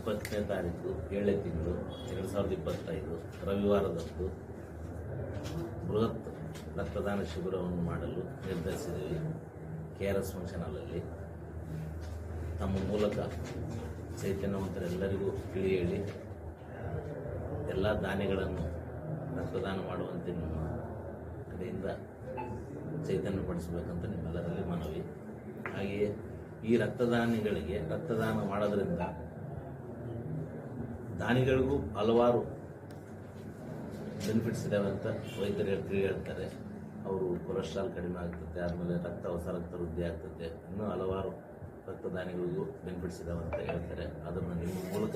20ನೇ ತಾರೀಕು 7ನೇ ತಿಂಗಳು 2025 ರವಿವಾರದಂದು ಬೃಹತ್ ರಕ್ತದಾನ ಶಿಬಿರವನ್ನು ಮಾಡಲು ನಿರ್ಧರಿಸಿದ್ದೀವಿ. KRS ಫಂಕ್ಷನ್ ಹಾಲಲ್ಲಿ ತಮ್ಮ ಮೂಲಕ ಚೈತನ್ಯವಂತರೆಲ್ಲರಿಗೂ ತಿಳಿ ಹೇಳಿ ಎಲ್ಲ ದಾನಿಗಳನ್ನು ರಕ್ತದಾನ ಮಾಡುವಂತೆ ನಿಮ್ಮ ಕಡೆಯಿಂದ ಚೈತನ್ಯಪಡಿಸಬೇಕಂತ ನಿಮ್ಮೆಲ್ಲರಲ್ಲಿ ಮನವಿ. ಹಾಗೆಯೇ ಈ ರಕ್ತದಾನಿಗಳಿಗೆ ರಕ್ತದಾನ ಮಾಡೋದ್ರಿಂದ ದಾನಿಗಳಿಗೂ ಹಲವಾರು ಬೆನಿಫಿಟ್ಸ್ ಇದ್ದಾವೆ ಅಂತ ವೈದ್ಯರು ಹೇಳ್ತಾರೆ. ಅವರು ಕೊಲೆಸ್ಟ್ರಾಲ್ ಕಡಿಮೆ ಆಗ್ತದೆ, ಆದಮೇಲೆ ಹೊಸ ರಕ್ತ ವೃದ್ಧಿ ಆಗ್ತದೆ, ಇನ್ನೂ ಹಲವಾರು ರಕ್ತದಾನಿಗಳಿಗೂ ಬೆನಿಫಿಟ್ಸ್ ಇದ್ದಾವೆ ಅಂತ ಹೇಳ್ತಾರೆ. ಅದನ್ನು ನಿಮ್ಮ ಮೂಲಕ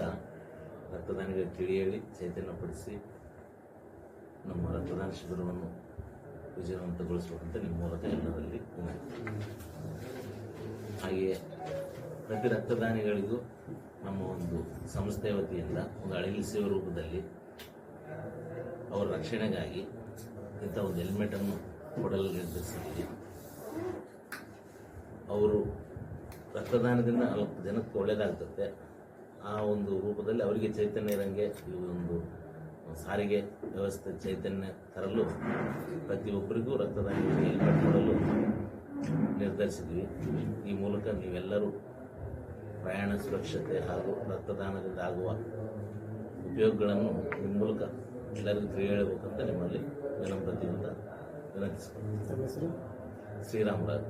ರಕ್ತದಾನಿಗಳಿಗೆ ತಿಳಿ ಹೇಳಿ ಚೈತನ್ಯಪಡಿಸಿ ನಮ್ಮ ರಕ್ತದಾನ ಶಿಬಿರವನ್ನು ವಿಜಯವಂತಗೊಳಿಸುವಂತ ನಿಮ್ಮ ಮೂಲಕ ಎಲ್ಲರಲ್ಲಿ ವಿನಂತಿ. ಹಾಗೆಯೇ ಪ್ರತಿ ರಕ್ತದಾನಿಗಳಿಗೂ ನಮ್ಮ ಒಂದು ಸಂಸ್ಥೆಯ ವತಿಯಿಂದ ಒಂದು ಅಳಿಲಿಸುವ ರೂಪದಲ್ಲಿ ಅವರ ರಕ್ಷಣೆಗಾಗಿ ಇಂಥ ಒಂದು ಹೆಲ್ಮೆಟನ್ನು ಕೊಡಲು ನಿರ್ಧರಿಸಿದ್ದೀವಿ. ಅವರು ರಕ್ತದಾನದಿಂದ 40 ಜನಕ್ಕೆ ಒಳ್ಳೆಯದಾಗ್ತದೆ. ಆ ಒಂದು ರೂಪದಲ್ಲಿ ಅವರಿಗೆ ಚೈತನ್ಯ ಇರಂಗೆ ಈ ಒಂದು ಸಾರಿಗೆ ವ್ಯವಸ್ಥೆ ಚೈತನ್ಯ ತರಲು ಪ್ರತಿಯೊಬ್ಬರಿಗೂ ರಕ್ತದಾನಿಗಳಿಗೆ ಹೆಲ್ಮೆಟ್ ಕೊಡಲು ನಿರ್ಧರಿಸಿದ್ವಿ. ಈ ಮೂಲಕ ನೀವೆಲ್ಲರೂ ಪ್ರಯಾಣ ಸುರಕ್ಷತೆ ಹಾಗೂ ರಕ್ತದಾನದಿಂದ ಆಗುವ ಉಪಯೋಗಗಳನ್ನು ನಿಮ್ಮ ಮೂಲಕ ಎಲ್ಲರಿಗೂ ತಿಳಿಯಬೇಕಂತ ನಿಮ್ಮಲ್ಲಿ ವಿನಮ್ರತೆಯಿಂದ ವಿನಂತಿಸಿಕೊಳ್ಳುತ್ತೇನೆ. ಶ್ರೀರಾಮರಾಜ್.